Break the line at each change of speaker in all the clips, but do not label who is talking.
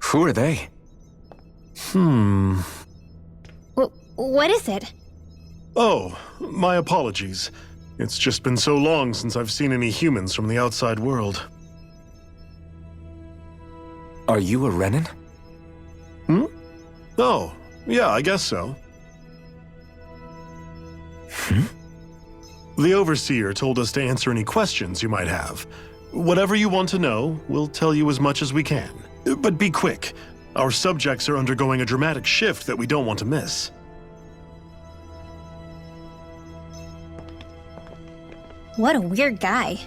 Who are they?
What is it?
Oh, my apologies. It's just been so long since I've seen any humans from the outside world.
Are you a Renin?
Oh, yeah, I guess so. The Overseer told us to answer any questions you might have. Whatever you want to know, we'll tell you as much as we can. But be quick. Our subjects are undergoing a dramatic shift that we don't want to miss.
What a weird guy.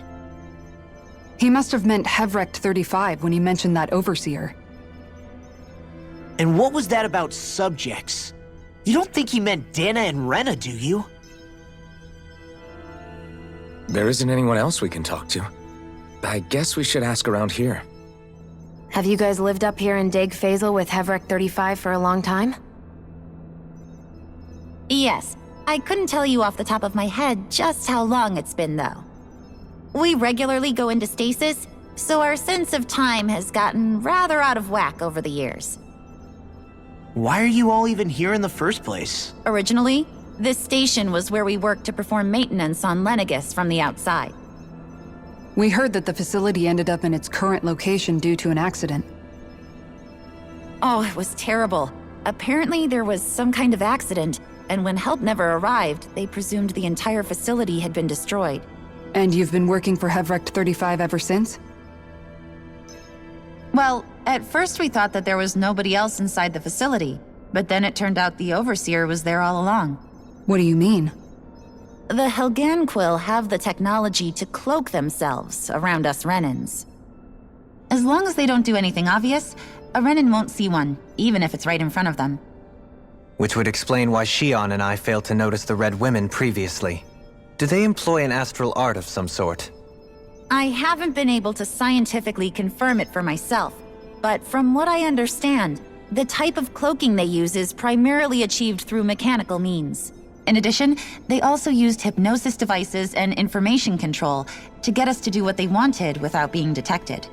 He must have meant Hevrect 35 when he mentioned that Overseer.
And what was that about subjects? You don't think he meant Dana and Rena, do you?
There isn't anyone else we can talk to. I guess we should ask around here.
Have you guys lived up here in Daeq Faezol with Hevrect 35 for a long time?
Yes. I couldn't tell you off the top of my head just how long it's been, though. We regularly go into stasis, so our sense of time has gotten rather out of whack over the years.
Why are you all even here in the first place?
Originally, this station was where we worked to perform maintenance on Lenegis from the outside.
We heard that the facility ended up in its current location due to an accident.
Oh, it was terrible. Apparently there was some kind of accident, and when help never arrived, they presumed the entire facility had been destroyed.
And you've been working for Hevrect 35 ever since?
Well, at first we thought that there was nobody else inside the facility, but then it turned out the Overseer was there all along.
What do you mean?
The Helganquil have the technology to cloak themselves around us Renins. As long as they don't do anything obvious, a Renin won't see one, even if it's right in front of them.
Which would explain why Shion and I failed to notice the Red Women previously. Do they employ an astral art of some sort?
I haven't been able to scientifically confirm it for myself, but from what I understand, the type of cloaking they use is primarily achieved through mechanical means. In addition, they also used hypnosis devices and information control to get us to do what they wanted without being detected.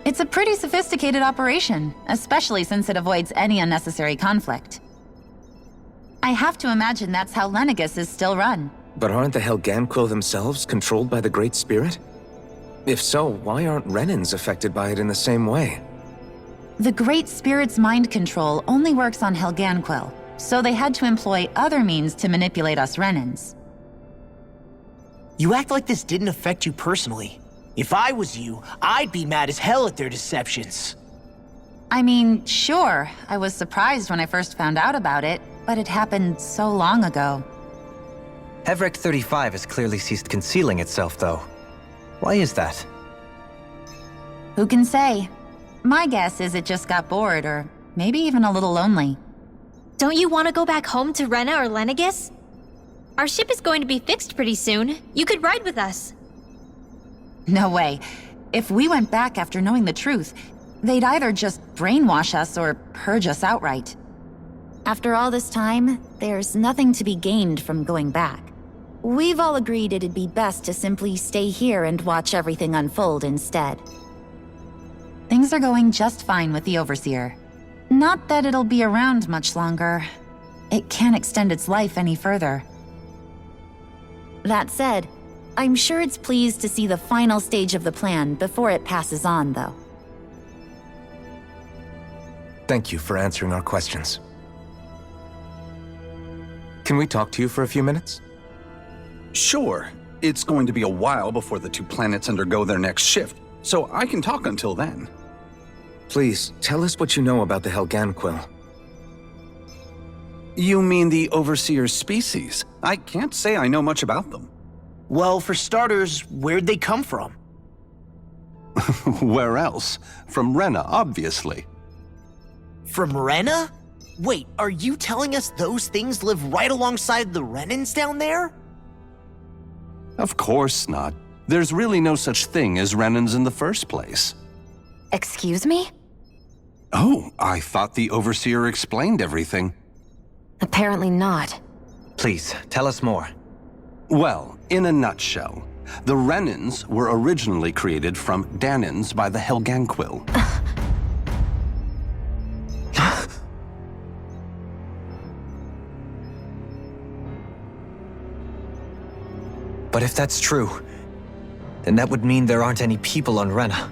It's a pretty sophisticated operation, especially since it avoids any unnecessary conflict. I have to imagine that's how Lenegis is still run.
But aren't the Helganquil themselves controlled by the Great Spirit? If so, why aren't Renins affected by it in the same way?
The Great Spirit's mind control only works on Helganquil, so they had to employ other means to manipulate us Renins.
You act like this didn't affect you personally. If I was you, I'd be mad as hell at their deceptions.
I mean, sure, I was surprised when I first found out about it, but it happened so long ago.
Hevrect 35 has clearly ceased concealing itself, though. Why is that?
Who can say? My guess is it just got bored, or maybe even a little lonely.
Don't you want to go back home to Rena or Lenegis? Our ship is going to be fixed pretty soon. You could ride with us.
No way. If we went back after knowing the truth, they'd either just brainwash us or purge us outright. After all this time, there's nothing to be gained from going back. We've all agreed it'd be best to simply stay here and watch everything unfold instead. Things are going just fine with the Overseer. Not that it'll be around much longer. It can't extend its life any further. That said, I'm sure it's pleased to see the final stage of the plan before it passes on, though.
Thank you for answering our questions. Can we talk to you for a few minutes?
Sure. It's going to be a while before the two planets undergo their next shift, so I can talk until then.
Please, tell us what you know about the Helganquil.
You mean the Overseer's species? I can't say I know much about them.
Well, for starters, where'd they come from?
Where else? From Rena, obviously.
From Rena? Wait, are you telling us those things live right alongside the Renins down there?
Of course not. There's really no such thing as Renins in the first place.
Excuse me?
Oh, I thought the Overseer explained everything.
Apparently not.
Please, tell us more.
Well, in a nutshell, the Renins were originally created from Danins by the Helganquil.
But if that's true, then that would mean there aren't any people on Rena.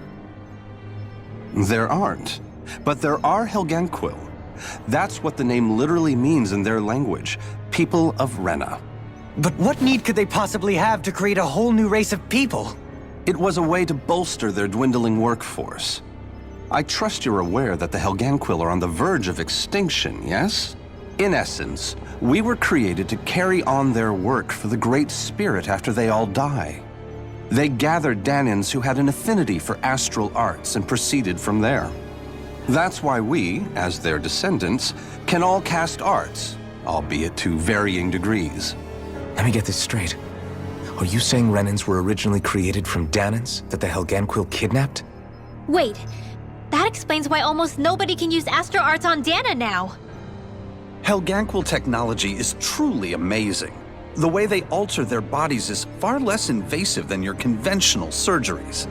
There aren't. But there are Helganquil. That's what the name literally means in their language. People of Rena.
But what need could they possibly have to create a whole new race of people?
It was a way to bolster their dwindling workforce. I trust you're aware that the Helganquil are on the verge of extinction, yes? In essence, we were created to carry on their work for the Great Spirit after they all die. They gathered Daenons who had an affinity for astral arts and proceeded from there. That's why we, as their descendants, can all cast arts, albeit to varying degrees.
Let me get this straight. Are you saying Renans were originally created from Daenons that the Helganquil kidnapped?
Wait, that explains why almost nobody can use astral arts on Dana now.
Helganquil technology is truly amazing. The way they alter their bodies is far less invasive than your conventional surgeries.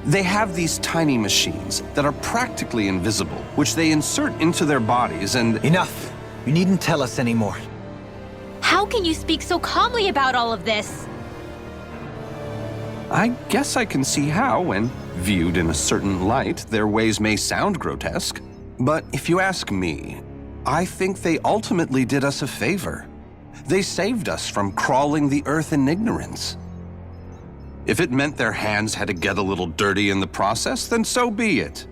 They have these tiny machines that are practically invisible, which they insert into their bodies and—
Enough! You needn't tell us anymore.
How can you speak so calmly about all of this?
I guess I can see how, when viewed in a certain light, their ways may sound grotesque. But if you ask me, I think they ultimately did us a favor. They saved us from crawling the earth in ignorance. If it meant their hands had to get a little dirty in the process, then so be it.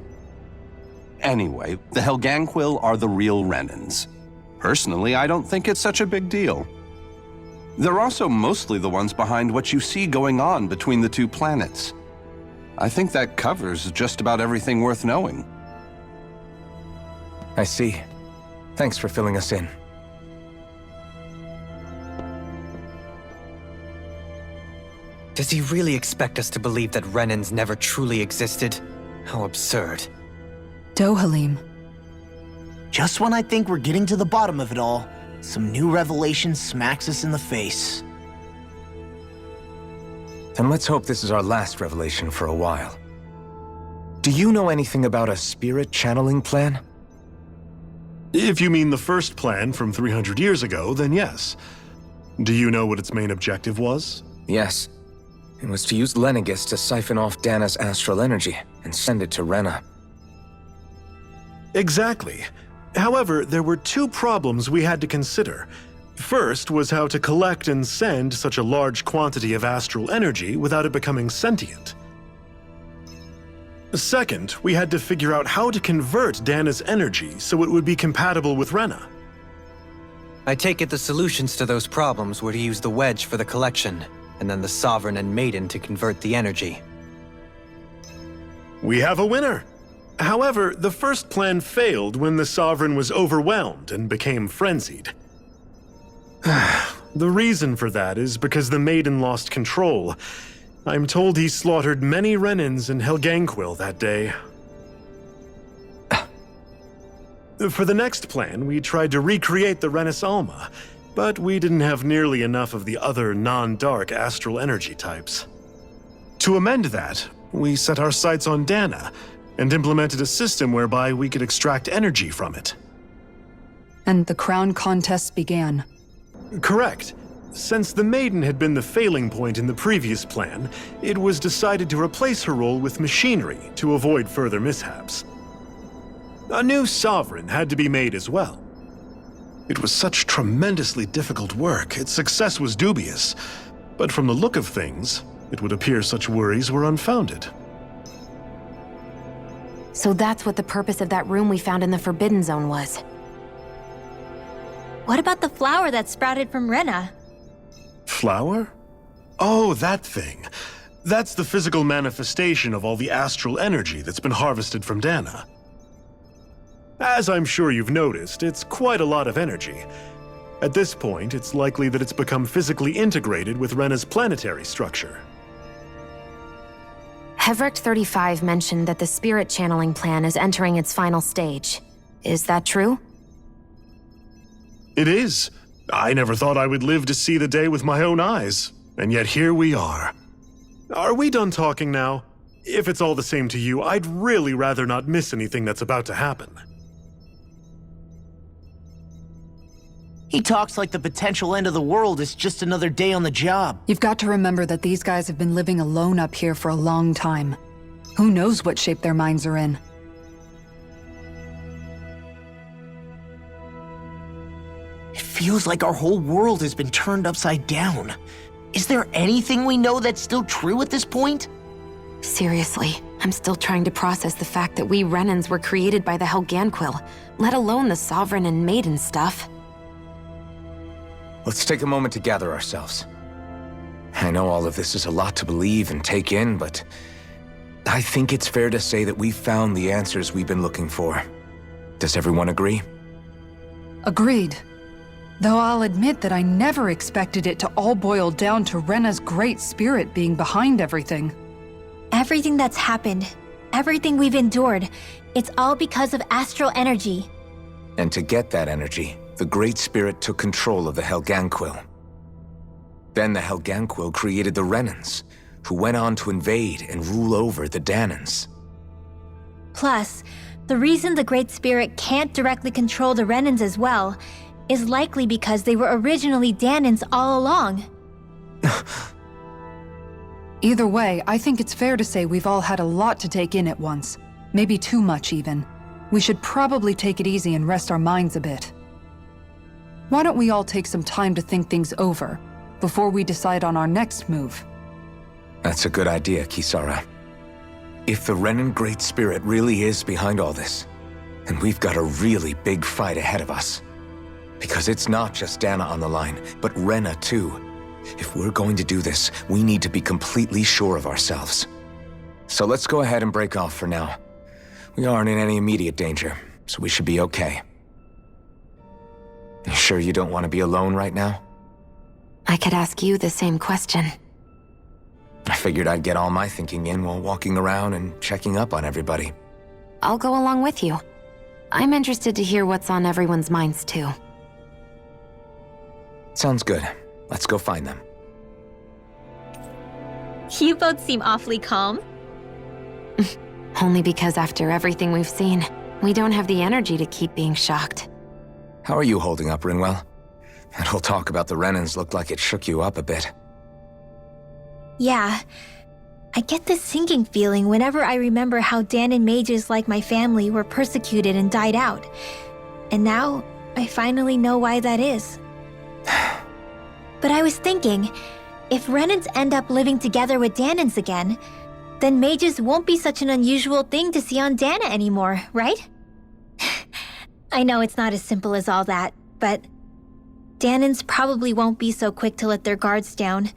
Anyway, the Helganquil are the real Renans. Personally, I don't think it's such a big deal. They're also mostly the ones behind what you see going on between the two planets. I think that covers just about everything worth knowing.
I see. Thanks for filling us in.
Does he really expect us to believe that Renans never truly existed? How absurd.
Dohalim.
Just when I think we're getting to the bottom of it all, some new revelation smacks us in the face.
Then let's hope this is our last revelation for a while. Do you know anything about a spirit channeling plan?
If you mean the first plan from 300 years ago, then yes. Do you know what its main objective was?
Yes. It was to use Lenegis to siphon off Dana's astral energy and send it to Rena.
Exactly. However, there were two problems we had to consider. First was how to collect and send such a large quantity of astral energy without it becoming sentient. Second, we had to figure out how to convert Dana's energy so it would be compatible with Rena.
I take it the solutions to those problems were to use the wedge for the collection, and then the Sovereign and Maiden to convert the energy.
We have a winner! However, the first plan failed when the Sovereign was overwhelmed and became frenzied. The reason for that is because the Maiden lost control. I'm told he slaughtered many Renans and Helganquil that day. For the next plan, we tried to recreate the Renis Alma, but we didn't have nearly enough of the other non-dark astral energy types. To amend that, we set our sights on Dana, and implemented a system whereby we could extract energy from it.
And the crown contests began.
Correct. Since the Maiden had been the failing point in the previous plan, it was decided to replace her role with machinery to avoid further mishaps. A new Sovereign had to be made as well. It was such tremendously difficult work, its success was dubious, but from the look of things, it would appear such worries were unfounded.
So that's what the purpose of that room we found in the Forbidden Zone was.
What about the flower that sprouted from Rena?
Flower? Oh, that thing. That's the physical manifestation of all the astral energy that's been harvested from Dana. As I'm sure you've noticed, it's quite a lot of energy. At this point, it's likely that it's become physically integrated with Rena's planetary structure.
Hevrek 35 mentioned that the spirit channeling plan is entering its final stage. Is that true?
It is. I never thought I would live to see the day with my own eyes, and yet here we are. Are we done talking now? If it's all the same to you, I'd really rather not miss anything that's about to happen.
He talks like the potential end of the world is just another day on the job.
You've got to remember that these guys have been living alone up here for a long time. Who knows what shape their minds are in?
It feels like our whole world has been turned upside down. Is there anything we know that's still true at this point?
Seriously, I'm still trying to process the fact that we Renans were created by the Helganquil, let alone the Sovereign and Maiden stuff.
Let's take a moment to gather ourselves. I know all of this is a lot to believe and take in, but I think it's fair to say that we've found the answers we've been looking for. Does everyone agree?
Agreed. Though I'll admit that I never expected it to all boil down to Rena's great spirit being behind everything.
Everything that's happened, everything we've endured, it's all because of astral energy.
And to get that energy, the Great Spirit took control of the Helganquil. Then the Helganquil created the Renans, who went on to invade and rule over the Daenons.
Plus, the reason the Great Spirit can't directly control the Renans as well is likely because they were originally Daenons all along.
Either way, I think it's fair to say we've all had a lot to take in at once. Maybe too much, even. We should probably take it easy and rest our minds a bit. Why don't we all take some time to think things over, before we decide on our next move?
That's a good idea, Kisara. If the Renan Great Spirit really is behind all this, then we've got a really big fight ahead of us. Because it's not just Dana on the line, but Rena too. If we're going to do this, we need to be completely sure of ourselves. So let's go ahead and break off for now. We aren't in any immediate danger, so we should be okay. You sure you don't want to be alone right now?
I could ask you the same question.
I figured I'd get all my thinking in while walking around and checking up on everybody.
I'll go along with you. I'm interested to hear what's on everyone's minds too.
Sounds good. Let's go find them.
You both seem awfully calm.
Only because after everything we've seen, we don't have the energy to keep being shocked.
How are you holding up, Rinwell? That whole talk about the Renans looked like it shook you up a bit.
Yeah. I get this sinking feeling whenever I remember how Daenon mages like my family were persecuted and died out. And now, I finally know why that is. But I was thinking, if Renans end up living together with Daenons again, then mages won't be such an unusual thing to see on Dana anymore, right? I know it's not as simple as all that, but Daenons probably won't be so quick to let their guards down,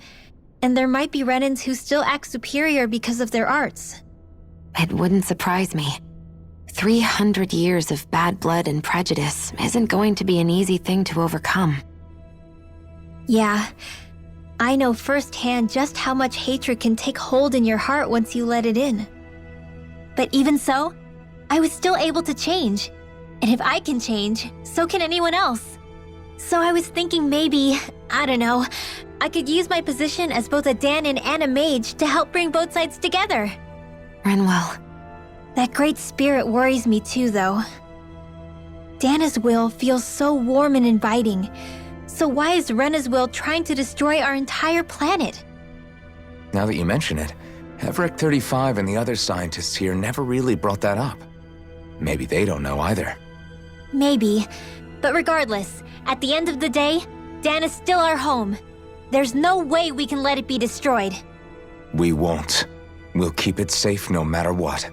and there might be Renans who still act superior because of their arts.
It wouldn't surprise me. 300 years of bad blood and prejudice isn't going to be an easy thing to overcome.
Yeah, I know firsthand just how much hatred can take hold in your heart once you let it in. But even so, I was still able to change. And if I can change, so can anyone else. So I was thinking maybe, I don't know, I could use my position as both a Daenon and a mage to help bring both sides together.
Rinwell.
That great spirit worries me too, though. Dana's will feels so warm and inviting. So why is Rena's will trying to destroy our entire planet?
Now that you mention it, Everett 35 and the other scientists here never really brought that up. Maybe they don't know either.
Maybe. But regardless, at the end of the day, Dana's still our home. There's no way we can let it be destroyed.
We won't. We'll keep it safe no matter what.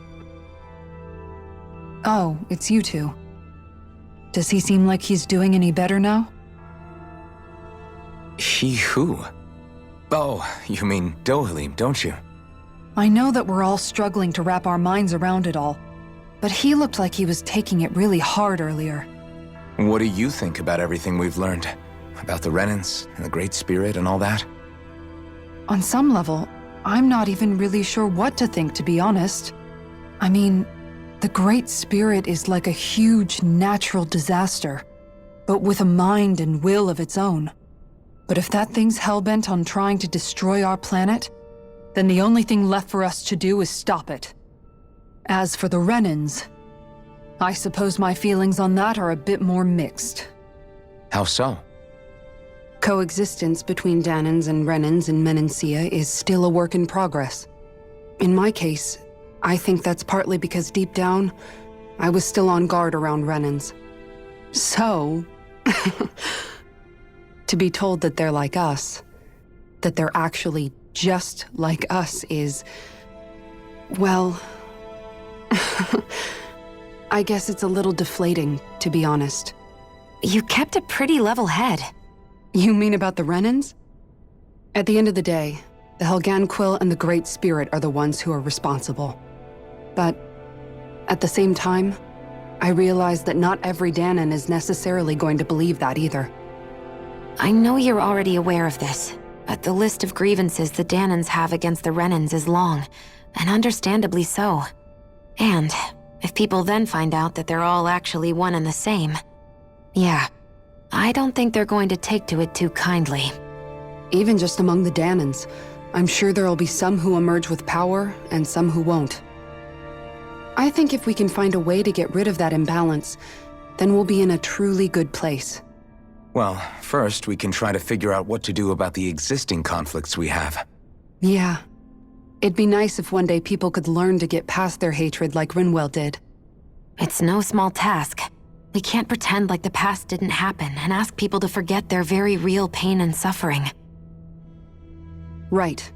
Oh, it's you two. Does he seem like he's doing any better now?
He who? Oh, you mean Dohalim, don't you?
I know that we're all struggling to wrap our minds around it all, but he looked like he was taking it really hard earlier.
What do you think about everything we've learned? About the Renans and the Great Spirit and all that?
On some level, I'm not even really sure what to think, to be honest. I mean, the Great Spirit is like a huge natural disaster, but with a mind and will of its own. But if that thing's hellbent on trying to destroy our planet, then the only thing left for us to do is stop it. As for the Renans, I suppose my feelings on that are a bit more mixed.
How so?
Coexistence between Daenons and Renans in Menancia is still a work in progress. In my case, I think that's partly because deep down, I was still on guard around Renans. So, to be told that they're like us, that they're actually just like us is, well, I guess it's a little deflating, to be honest.
You kept a pretty level head.
You mean about the Renans? At the end of the day, the Helganquil and the Great Spirit are the ones who are responsible. But at the same time, I realize that not every Daenon is necessarily going to believe that either.
I know you're already aware of this, but the list of grievances the Daenons have against the Renans is long, and understandably so. And if people then find out that they're all actually one and the same, yeah, I don't think they're going to take to it too kindly.
Even just among the Daenons, I'm sure there'll be some who emerge with power and some who won't. I think if we can find a way to get rid of that imbalance, then we'll be in a truly good place.
Well, first we can try to figure out what to do about the existing conflicts we have.
Yeah. It'd be nice if one day people could learn to get past their hatred like Rinwell did.
It's no small task. We can't pretend like the past didn't happen and ask people to forget their very real pain and suffering.
Right.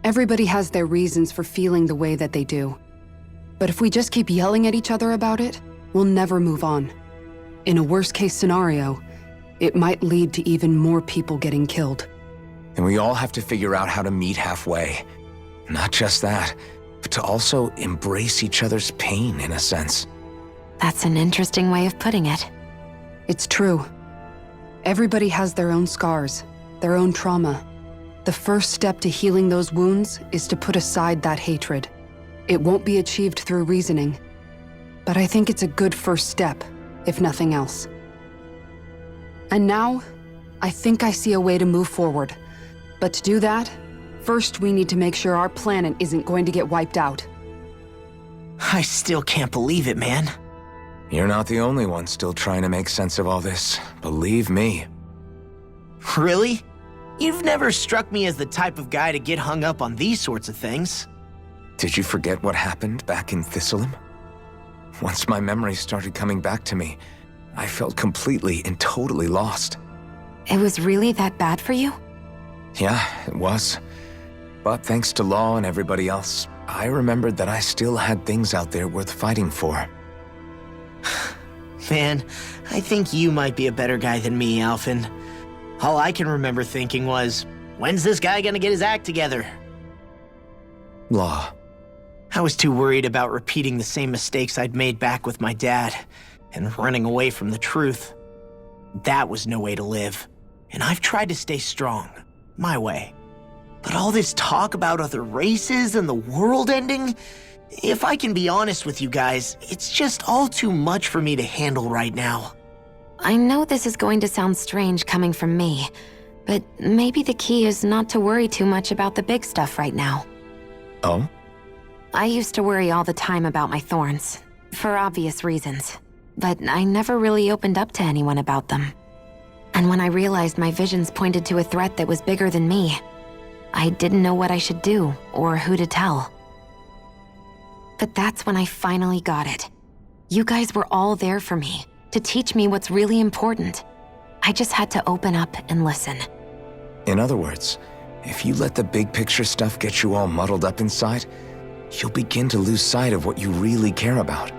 Everybody has their reasons for feeling the way that they do. But if we just keep yelling at each other about it, we'll never move on. In a worst-case scenario, it might lead to even more people getting killed.
And we all have to figure out how to meet halfway. Not just that, but to also embrace each other's pain in a sense.
That's an interesting way of putting it.
It's true. Everybody has their own scars, their own trauma. The first step to healing those wounds is to put aside that hatred. It won't be achieved through reasoning, but I think it's a good first step, if nothing else. And now, I think I see a way to move forward. But to do that, first we need to make sure our planet isn't going to get wiped out.
I still can't believe it, man.
You're not the only one still trying to make sense of all this, believe me.
Really? You've never struck me as the type of guy to get hung up on these sorts of things.
Did you forget what happened back in Thistleum? Once my memory started coming back to me, I felt completely and totally lost.
It was really that bad for you?
Yeah, it was. But thanks to Law and everybody else, I remembered that I still had things out there worth fighting for.
Man, I think you might be a better guy than me, Alphen. All I can remember thinking was, when's this guy gonna get his act together?
Law.
I was too worried about repeating the same mistakes I'd made back with my dad, and running away from the truth. That was no way to live, and I've tried to stay strong, my way. But all this talk about other races and the world ending, if I can be honest with you guys, it's just all too much for me to handle right now.
I know this is going to sound strange coming from me, but maybe the key is not to worry too much about the big stuff right now.
Oh?
I used to worry all the time about my thorns, for obvious reasons, but I never really opened up to anyone about them. And when I realized my visions pointed to a threat that was bigger than me, I didn't know what I should do or who to tell. But that's when I finally got it. You guys were all there for me, to teach me what's really important. I just had to open up and listen.
In other words, if you let the big picture stuff get you all muddled up inside, you'll begin to lose sight of what you really care about.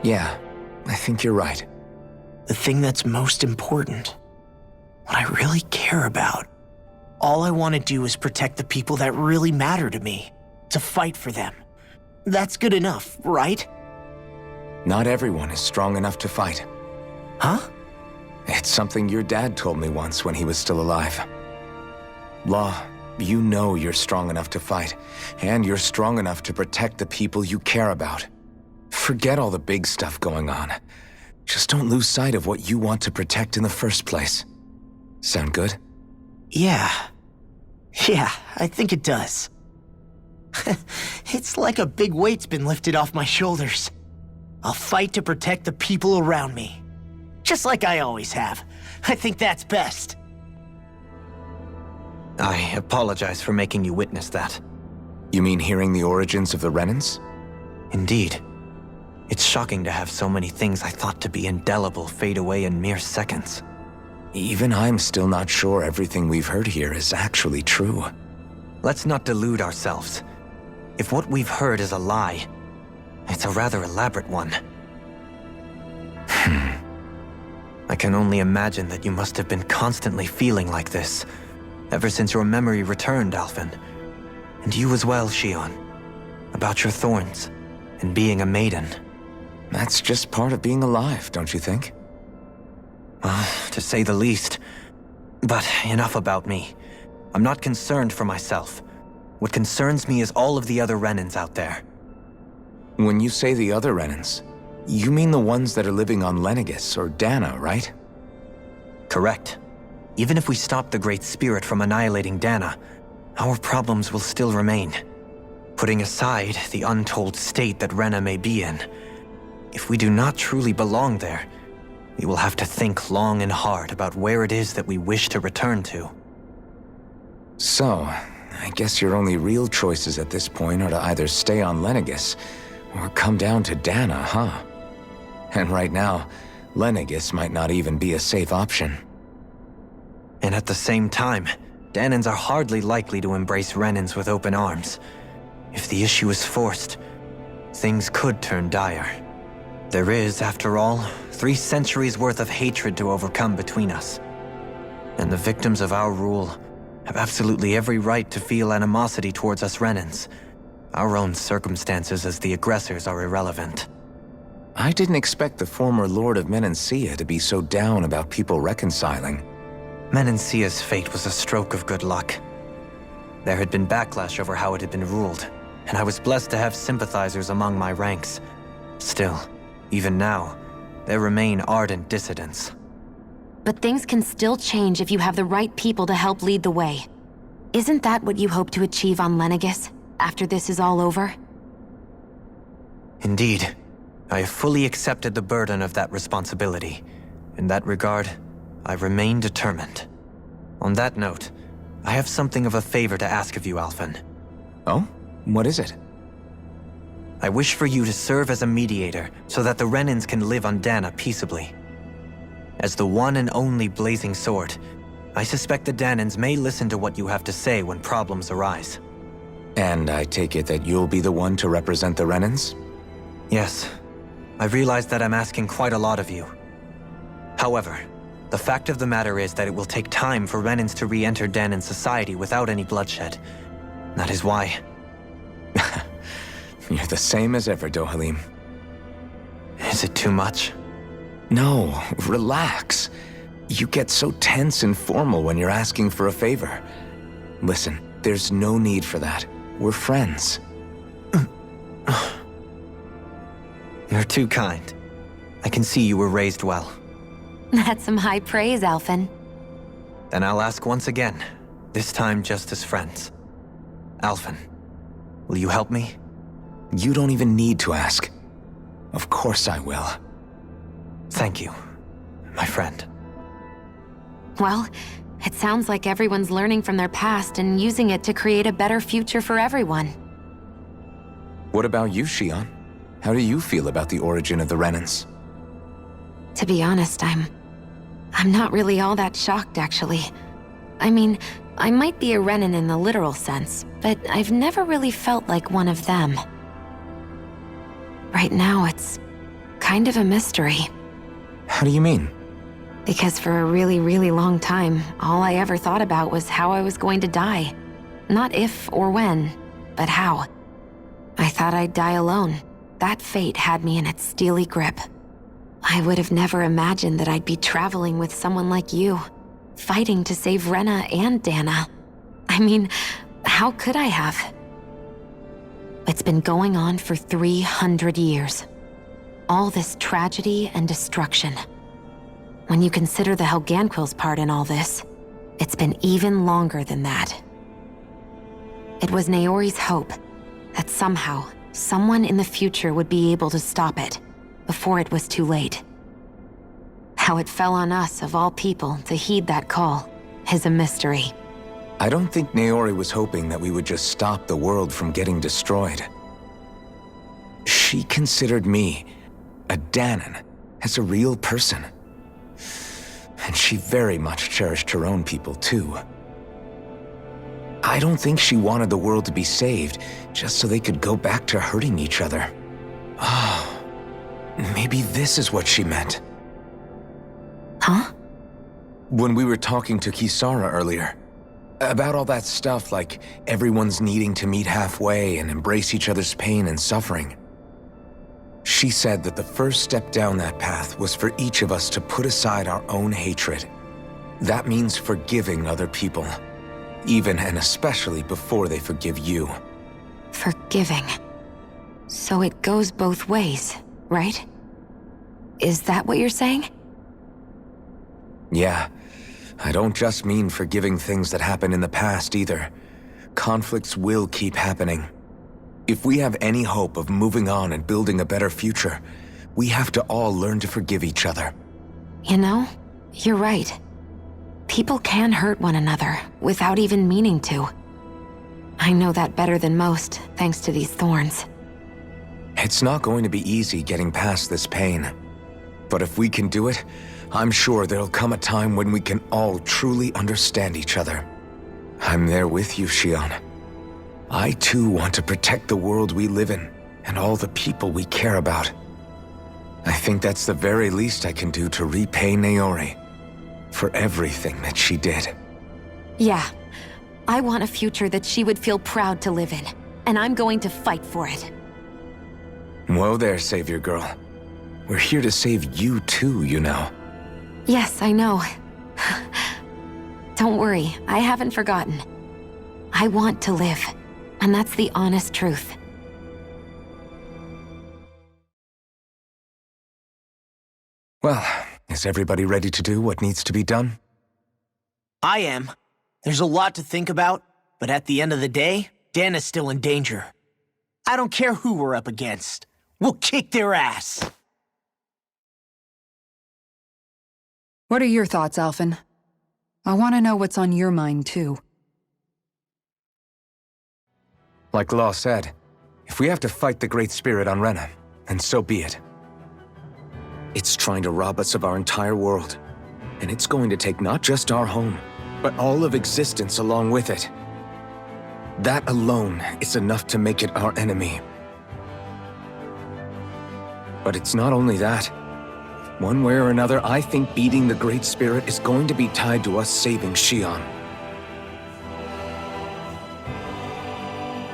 Yeah, I think you're right.
The thing that's most important, what I really care about. All I want to do is protect the people that really matter to me, to fight for them. That's good enough, right?
Not everyone is strong enough to fight.
Huh?
It's something your dad told me once when he was still alive. Law, you know you're strong enough to fight, and you're strong enough to protect the people you care about. Forget all the big stuff going on. Just don't lose sight of what you want to protect in the first place. Sound good?
Yeah, I think it does. It's like a big weight's been lifted off my shoulders. I'll fight to protect the people around me. Just like I always have. I think that's best.
I apologize for making you witness that.
You mean hearing the origins of the Renans?
Indeed. It's shocking to have so many things I thought to be indelible fade away in mere seconds.
Even I'm still not sure everything we've heard here is actually true.
Let's not delude ourselves. If what we've heard is a lie, it's a rather elaborate one. I can only imagine that you must have been constantly feeling like this, ever since your memory returned, Alphen. And you as well, Shion. About your thorns, and being a maiden.
That's just part of being alive, don't you think?
To say the least. But enough about me. I'm not concerned for myself. What concerns me is all of the other Renans out there.
When you say the other Renans, you mean the ones that are living on Lenegis or Dana, right?
Correct. Even if we stop the Great Spirit from annihilating Dana, our problems will still remain. Putting aside the untold state that Rena may be in, if we do not truly belong there, we will have to think long and hard about where it is that we wish to return to.
So, I guess your only real choices at this point are to either stay on Lenegis or come down to Dana, huh? And right now, Lenegis might not even be a safe option.
And at the same time, Danans are hardly likely to embrace Renans with open arms. If the issue is forced, things could turn dire. There is, after all, 3 centuries worth of hatred to overcome between us. And the victims of our rule have absolutely every right to feel animosity towards us Renans. Our own circumstances as the aggressors are irrelevant.
I didn't expect the former Lord of Menancia to be so down about people reconciling.
Menancia's fate was a stroke of good luck. There had been backlash over how it had been ruled, and I was blessed to have sympathizers among my ranks. Still, even now, there remain ardent dissidents.
But things can still change if you have the right people to help lead the way. Isn't that what you hope to achieve on Lenegis, after this is all over?
Indeed. I have fully accepted the burden of that responsibility. In that regard, I remain determined. On that note, I have something of a favor to ask of you, Alphen.
Oh? What is it?
I wish for you to serve as a mediator so that the Renans can live on Dana peaceably. As the one and only Blazing Sword, I suspect the Danans may listen to what you have to say when problems arise.
And I take it that you'll be the one to represent the Renans?
Yes. I realize that I'm asking quite a lot of you. However, the fact of the matter is that it will take time for Renans to re-enter Danan society without any bloodshed. That is why...
You're the same as ever, Dohalim.
Is it too much?
No, relax. You get so tense and formal when you're asking for a favor. Listen, there's no need for that. We're friends.
You're too kind. I can see you were raised well.
That's some high praise, Alphen.
Then I'll ask once again, this time just as friends. Alphen, will you help me?
You don't even need to ask. Of course I will.
Thank you, my friend.
Well, it sounds like everyone's learning from their past and using it to create a better future for everyone.
What about you, Shion? How do you feel about the origin of the Renans?
To be honest, I'm not really all that shocked, actually. I mean, I might be a Renan in the literal sense, but I've never really felt like one of them. Right now, it's kind of a mystery.
How do you mean?
Because for a really, really long time, all I ever thought about was how I was going to die. Not if or when, but how. I thought I'd die alone. That fate had me in its steely grip. I would have never imagined that I'd be traveling with someone like you, fighting to save Rena and Dana. I mean, how could I have? It's been going on for 300 years. All this tragedy and destruction. When you consider the Helganquil's part in all this, it's been even longer than that. It was Naori's hope that somehow, someone in the future would be able to stop it, before it was too late. How it fell on us, of all people, to heed that call is a mystery.
I don't think Naori was hoping that we would just stop the world from getting destroyed. She considered me, a Daenan, as a real person. And she very much cherished her own people, too. I don't think she wanted the world to be saved just so they could go back to hurting each other. Oh, maybe this is what she meant.
Huh?
When we were talking to Kisara earlier, about all that stuff like everyone's needing to meet halfway and embrace each other's pain and suffering. She said that the first step down that path was for each of us to put aside our own hatred. That means forgiving other people, even and especially before they forgive you.
Forgiving. So it goes both ways, right? Is that what you're saying?
Yeah, I don't just mean forgiving things that happened in the past either. Conflicts will keep happening. If we have any hope of moving on and building a better future, we have to all learn to forgive each other.
You know, you're right. People can hurt one another without even meaning to. I know that better than most, thanks to these thorns.
It's not going to be easy getting past this pain. But if we can do it, I'm sure there'll come a time when we can all truly understand each other. I'm there with you, Shion. I too want to protect the world we live in, and all the people we care about. I think that's the very least I can do to repay Naori for everything that she did.
Yeah, I want a future that she would feel proud to live in, and I'm going to fight for it.
Whoa there, Savior Girl. We're here to save you too, you know.
Yes, I know. Don't worry, I haven't forgotten. I want to live, and that's the honest truth.
Well, is everybody ready to do what needs to be done?
I am. There's a lot to think about, but at the end of the day, Dan is still in danger. I don't care who we're up against. We'll kick their ass.
What are your thoughts, Alphen? I want to know what's on your mind, too.
Like Law said, if we have to fight the Great Spirit on Rena, then so be it. It's trying to rob us of our entire world, and it's going to take not just our home, but all of existence along with it. That alone is enough to make it our enemy. But it's not only that. One way or another, I think beating the Great Spirit is going to be tied to us saving Shion.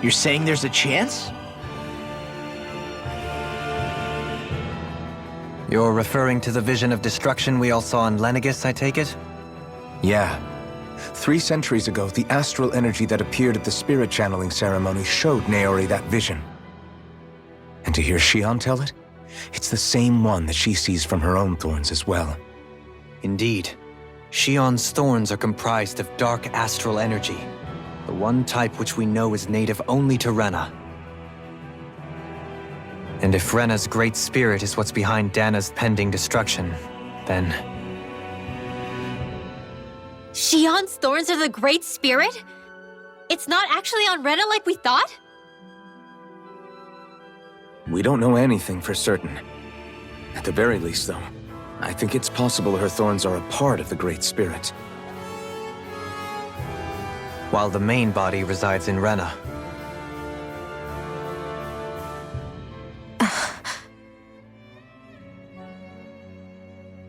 You're saying there's a chance?
You're referring to the vision of destruction we all saw in Lenegis, I take it?
Yeah. 3 centuries ago, the astral energy that appeared at the spirit channeling ceremony showed Naori that vision. And to hear Shion tell it, it's the same one that she sees from her own thorns as well.
Indeed. Shion's thorns are comprised of dark astral energy, the one type which we know is native only to Rena. And if Rena's great spirit is what's behind Dana's pending destruction, then...
Shion's thorns are the Great Spirit? It's not actually on Rena like we thought?
We don't know anything for certain. At the very least, though, I think it's possible her thorns are a part of the Great Spirit.
While the main body resides in Rena.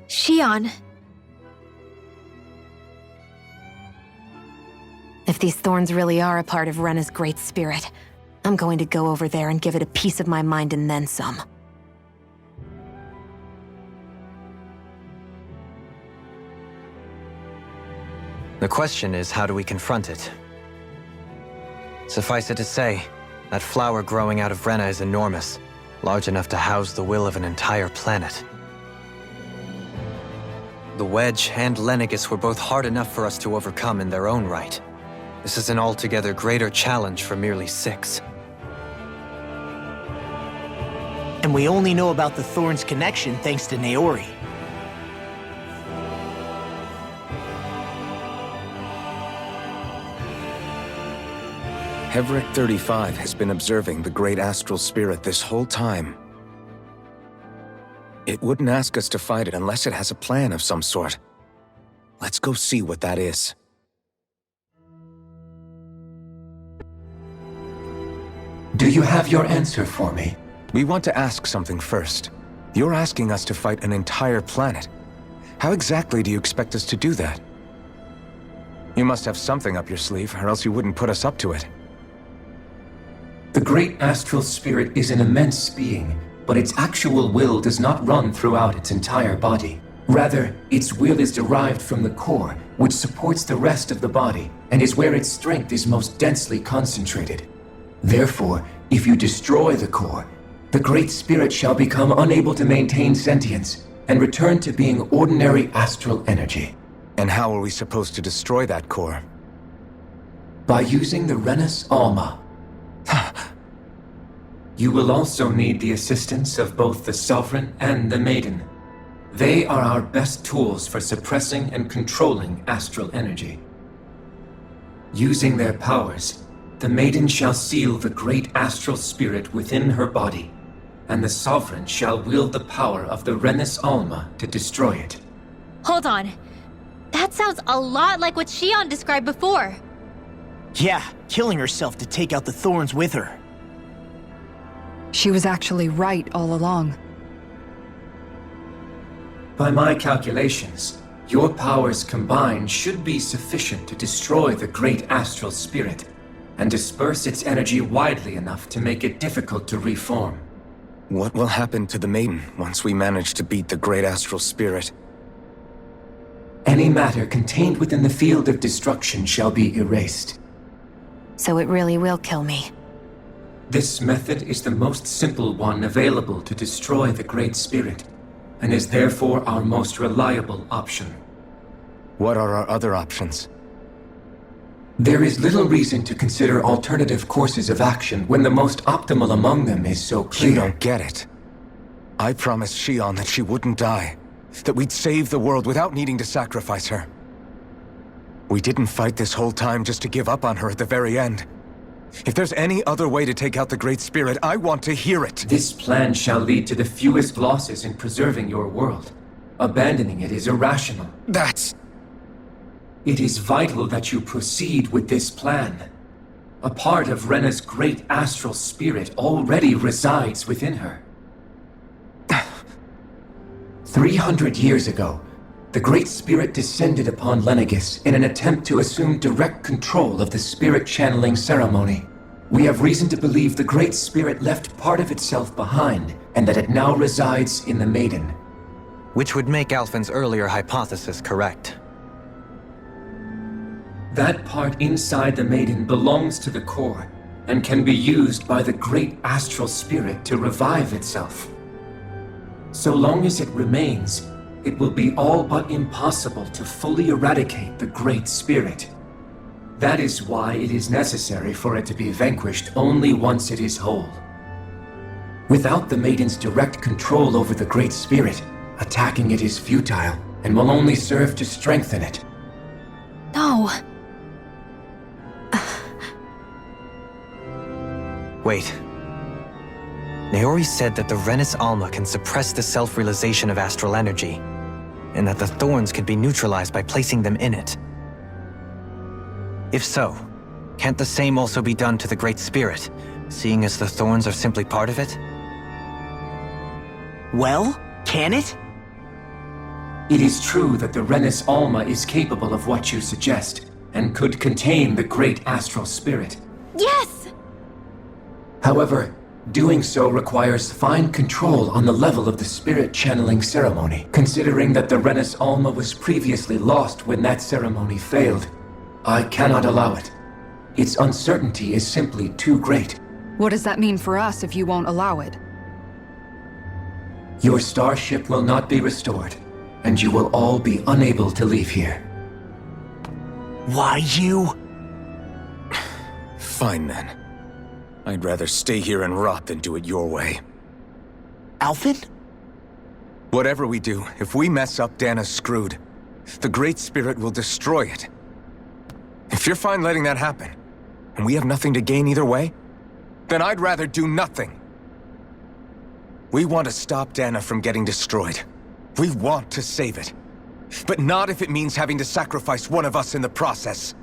Shion.
If these thorns really are a part of Rena's great spirit, I'm going to go over there and give it a piece of my mind and then some.
The question is, how do we confront it? Suffice it to say, that flower growing out of Rena is enormous, large enough to house the will of an entire planet. The Wedge and Lenegis were both hard enough for us to overcome in their own right. This is an altogether greater challenge for merely 6.
And we only know about the Thorns connection thanks to Naori.
Hevric 35 has been observing the great astral spirit this whole time. It wouldn't ask us to fight it unless it has a plan of some sort. Let's go see what that is.
Do you have your answer for me?
We want to ask something first. You're asking us to fight an entire planet. How exactly do you expect us to do that? You must have something up your sleeve, or else you wouldn't put us up to it.
The great astral spirit is an immense being, but its actual will does not run throughout its entire body. Rather, its will is derived from the core, which supports the rest of the body, and is where its strength is most densely concentrated. Therefore, if you destroy the core, the great spirit shall become unable to maintain sentience, and return to being ordinary astral energy.
And how are we supposed to destroy that core?
By using the Renus Alma. You will also need the assistance of both the Sovereign and the Maiden. They are our best tools for suppressing and controlling astral energy. Using their powers, the Maiden shall seal the great astral spirit within her body, and the Sovereign shall wield the power of the Renus Alma to destroy it.
Hold on. That sounds a lot like what Shion described before.
Yeah, killing herself to take out the thorns with her.
She was actually right all along.
By my calculations, your powers combined should be sufficient to destroy the great astral spirit, and disperse its energy widely enough to make it difficult to reform.
What will happen to the Maiden once we manage to beat the great astral spirit?
Any matter contained within the field of destruction shall be erased.
So it really will kill me.
This method is the most simple one available to destroy the Great Spirit, and is therefore our most reliable option.
What are our other options?
There is little reason to consider alternative courses of action when the most optimal among them is so clear.
You don't get it. I promised Shion that she wouldn't die, that we'd save the world without needing to sacrifice her. We didn't fight this whole time just to give up on her at the very end. If there's any other way to take out the Great Spirit, I want to hear it.
This plan shall lead to the fewest losses in preserving your world. Abandoning it is irrational. It is vital that you proceed with this plan. A part of Rena's great astral spirit already resides within her. 300 years ago, the Great Spirit descended upon Lenegis in an attempt to assume direct control of the spirit channeling ceremony. We have reason to believe the Great Spirit left part of itself behind, and that it now resides in the Maiden.
Which would make Alphen's earlier hypothesis correct.
That part inside the Maiden belongs to the core, and can be used by the great astral spirit to revive itself. So long as it remains, it will be all but impossible to fully eradicate the Great Spirit. That is why it is necessary for it to be vanquished only once it is whole. Without the Maiden's direct control over the Great Spirit, attacking it is futile, and will only serve to strengthen it.
No.
Wait. Naori said that the Renus Alma can suppress the self-realization of astral energy, and that the thorns could be neutralized by placing them in it. If so, can't the same also be done to the Great Spirit, seeing as the thorns are simply part of it?
Well, can it?
It is true that the Renus Alma is capable of what you suggest, and could contain the great astral spirit.
Yes!
However, doing so requires fine control on the level of the spirit channeling ceremony, considering that the Renus Alma was previously lost when that ceremony failed. I cannot allow it. Its uncertainty is simply too great.
What does that mean for us if you won't allow it?
Your starship will not be restored, and you will all be unable to leave here.
Why you?
Fine then. I'd rather stay here and rot than do it your way.
Alphen?
Whatever we do, if we mess up, Dana's screwed. The Great Spirit will destroy it. If you're fine letting that happen, and we have nothing to gain either way, then I'd rather do nothing. We want to stop Dana from getting destroyed. We want to save it. But not if it means having to sacrifice one of us in the process.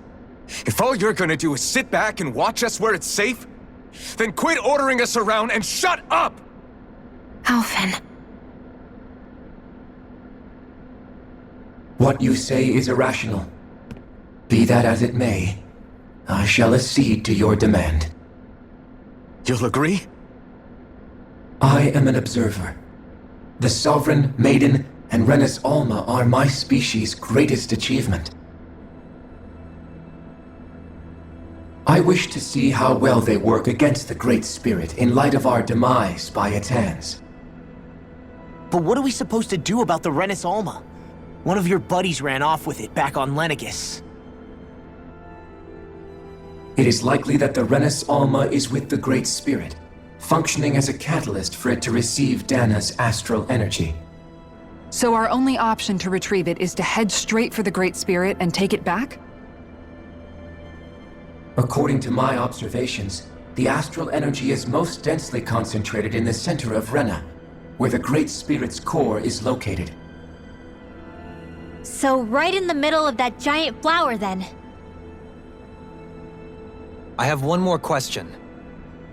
If all you're gonna do is sit back and watch us where it's safe, then quit ordering us around and shut up!
Alphen.
What you say is irrational. Be that as it may, I shall accede to your demand.
You'll agree?
I am an observer. The Sovereign, Maiden, and Renis Alma are my species' greatest achievement. I wish to see how well they work against the Great Spirit in light of our demise by its hands.
But what are we supposed to do about the Renis Alma? One of your buddies ran off with it back on Lenegis.
It is likely that the Renis Alma is with the Great Spirit, functioning as a catalyst for it to receive Dana's astral energy.
So our only option to retrieve it is to head straight for the Great Spirit and take it back?
According to my observations, the astral energy is most densely concentrated in the center of Rena, where the Great Spirit's core is located.
So right in the middle of that giant flower then.
I have one more question.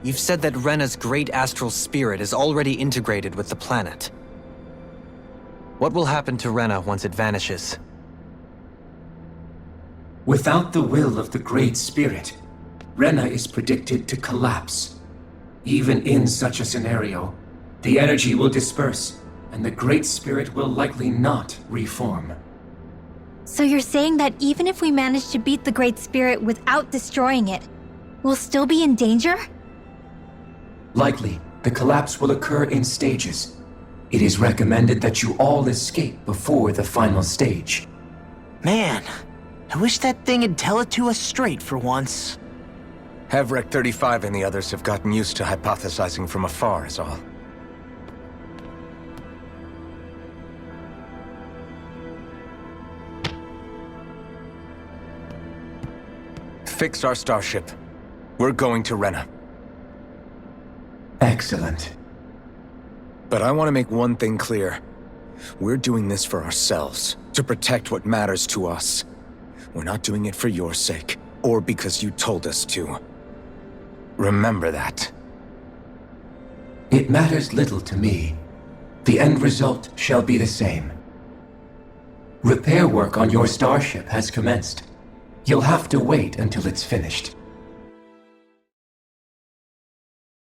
You've said that Rena's great astral spirit is already integrated with the planet. What will happen to Rena once it vanishes?
Without the will of the Great Spirit, Rena is predicted to collapse. Even in such a scenario, the energy will disperse, and the Great Spirit will likely not reform.
So you're saying that even if we manage to beat the Great Spirit without destroying it, we'll still be in danger?
Likely, the collapse will occur in stages. It is recommended that you all escape before the final stage.
Man, I wish that thing would tell it to us straight for once.
Hevrek 35 and the others have gotten used to hypothesizing from afar is all. Fix our starship. We're going to Rena.
Excellent.
But I want to make one thing clear. We're doing this for ourselves, to protect what matters to us. We're not doing it for your sake, or because you told us to. Remember that.
It matters little to me. The end result shall be the same. Repair work on your starship has commenced. You'll have to wait until it's finished.